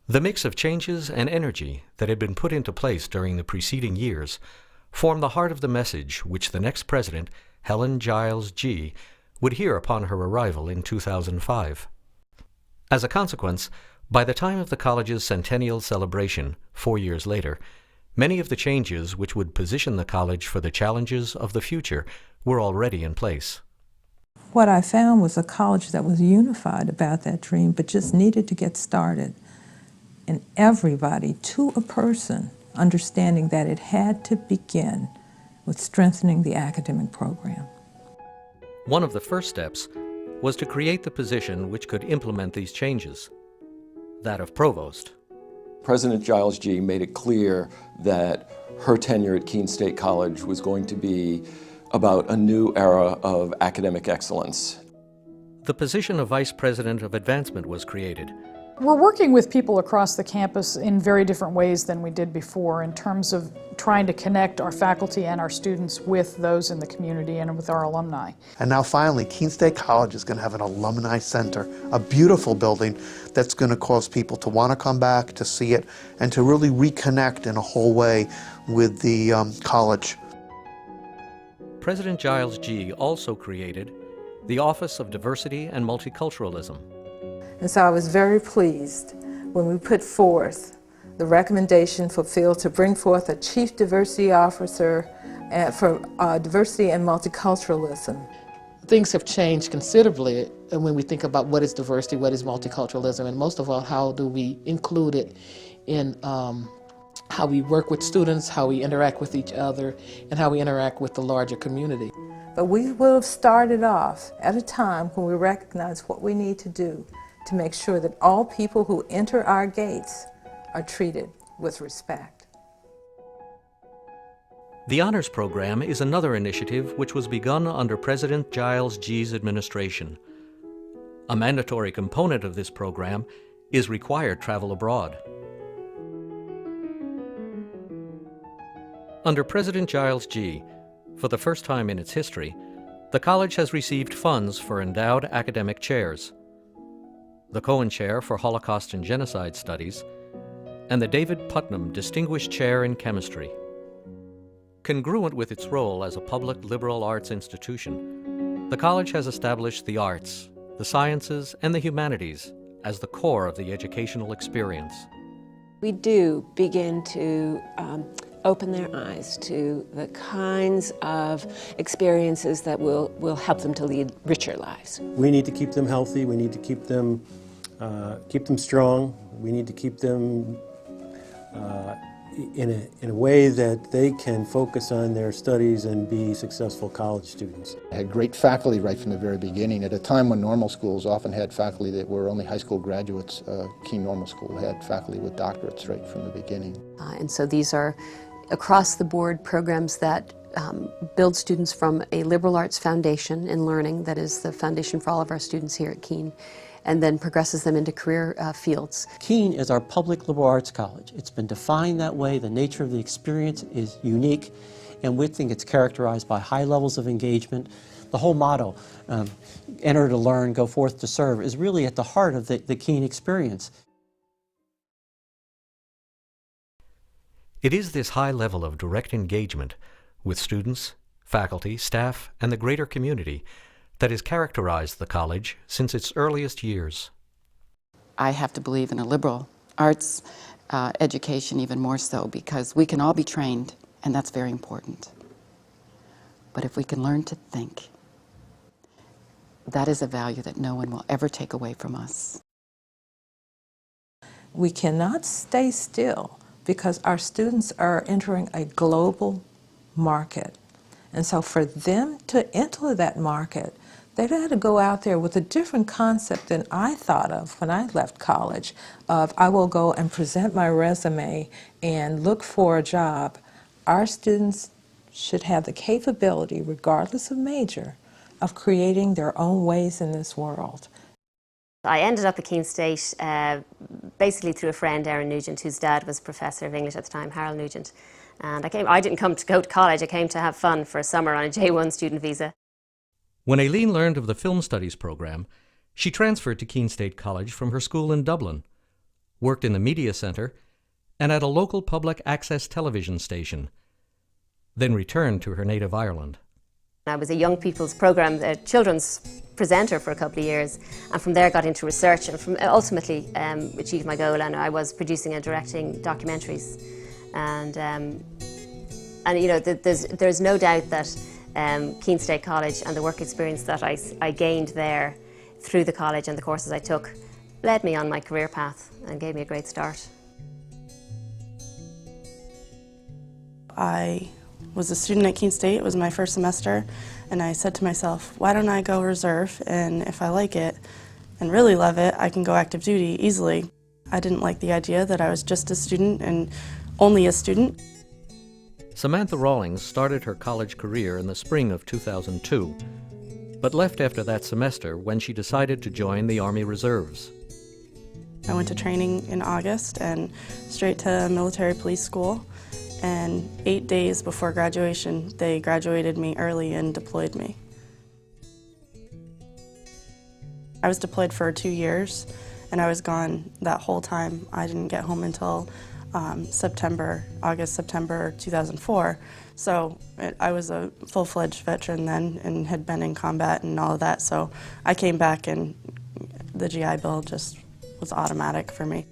The mix of changes and energy that had been put into place during the preceding years formed the heart of the message which the next president, Helen Giles G., would hear upon her arrival in 2005. As a consequence, by the time of the college's Centennial celebration, 4 years later, many of the changes which would position the college for the challenges of the future were already in place. What I found was a college that was unified about that dream, but just needed to get started. And everybody, to a person, understanding that it had to begin with strengthening the academic program. One of the first steps was to create the position which could implement these changes, that of provost. President Giles G. made it clear that her tenure at Keene State College was going to be about a new era of academic excellence. The position of Vice President of Advancement was created. We're working with people across the campus in very different ways than we did before in terms of trying to connect our faculty and our students with those in the community and with our alumni. And now finally, Keene State College is going to have an alumni center, a beautiful building that's going to cause people to want to come back, to see it, and to really reconnect in a whole way with the college. President Giles G. also created the Office of Diversity and Multiculturalism. And so I was very pleased when we put forth the recommendation for Phil to bring forth a Chief Diversity Officer for Diversity and Multiculturalism. Things have changed considerably when we think about what is diversity, what is multiculturalism, and most of all, how do we include it in how we work with students, how we interact with each other, and how we interact with the larger community. But we will have started off at a time when we recognize what we need to do to make sure that all people who enter our gates are treated with respect. The Honors Program is another initiative which was begun under President Giles G.'s administration. A mandatory component of this program is required travel abroad. Under President Giles G., for the first time in its history, the college has received funds for endowed academic chairs, the Cohen Chair for Holocaust and Genocide Studies, and the David Putnam Distinguished Chair in Chemistry. Congruent with its role as a public liberal arts institution, the college has established the arts, the sciences, and the humanities as the core of the educational experience. We do begin to open their eyes to the kinds of experiences that will help them to lead richer lives. We need to keep them healthy. We need to keep them strong. We need to keep them in a way that they can focus on their studies and be successful college students. I had great faculty right from the very beginning. At a time when normal schools often had faculty that were only high school graduates, Keene Normal School had faculty with doctorates right from the beginning. And so these are across-the-board programs that build students from a liberal arts foundation in learning, that is the foundation for all of our students here at Keene, and then progresses them into career fields. Keene is our public liberal arts college. It's been defined that way. The nature of the experience is unique, and we think it's characterized by high levels of engagement. The whole motto, enter to learn, go forth to serve, is really at the heart of the Keene experience. It is this high level of direct engagement with students, faculty, staff, and the greater community that has characterized the college since its earliest years. I have to believe in a liberal arts education even more so, because we can all be trained, and that's very important. But if we can learn to think, that is a value that no one will ever take away from us. We cannot stay still because our students are entering a global market. And so for them to enter that market, they've had to go out there with a different concept than I thought of when I left college, of I will go and present my resume and look for a job. Our students should have the capability, regardless of major, of creating their own ways in this world. I ended up at Keene State basically through a friend, Erin Nugent, whose dad was professor of English at the time, Harold Nugent. And I didn't come to go to college, I came to have fun for a summer on a J1 student visa. When Aileen learned of the film studies program, she transferred to Keene State College from her school in Dublin. worked in the media center, and at a local public access television station, then returned to her native Ireland. I was a young people's programme, a children's presenter for a couple of years, and from there got into research, and from ultimately achieved my goal, and I was producing and directing documentaries. And you know, there's no doubt that Keene State College and the work experience that I gained there through the college and the courses I took led me on my career path and gave me a great start. I was a student at Keene State. It was my first semester, and I said to myself, why don't I go reserve, and if I like it and really love it, I can go active duty easily. I didn't like the idea that I was just a student and only a student. Samantha Rawlings started her college career in the spring of 2002, but left after that semester when she decided to join the Army Reserves. I went to training in August and straight to military police school, and 8 days before graduation, they graduated me early and deployed me. I was deployed for 2 years, and I was gone that whole time. I didn't get home until September 2004. So I was a full-fledged veteran then and had been in combat and all of that. So I came back and the GI Bill just was automatic for me.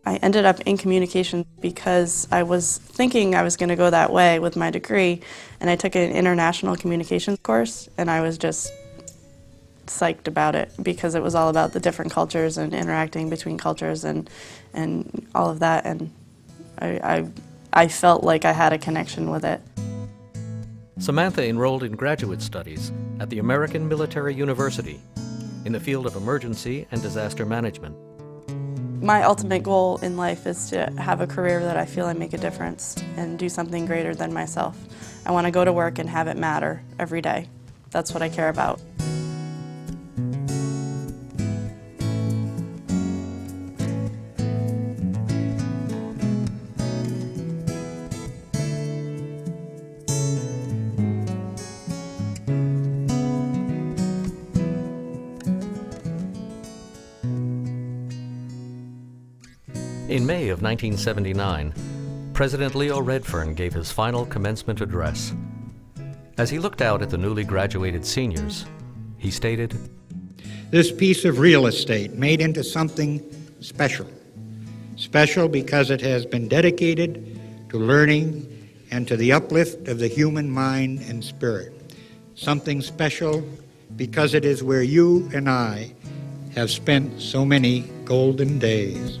I ended up in communication because I was thinking I was going to go that way with my degree, and I took an international communications course, and I was just psyched about it because it was all about the different cultures and interacting between cultures and all of that, and I felt like I had a connection with it. Samantha enrolled in graduate studies at the American Military University in the field of emergency and disaster management. My ultimate goal in life is to have a career that I feel I make a difference and do something greater than myself. I want to go to work and have it matter every day. That's what I care about. In May of 1979, President Leo Redfern gave his final commencement address. As he looked out at the newly graduated seniors, he stated, "This piece of real estate made into something special. Special because it has been dedicated to learning and to the uplift of the human mind and spirit. Something special because it is where you and I have spent so many golden days."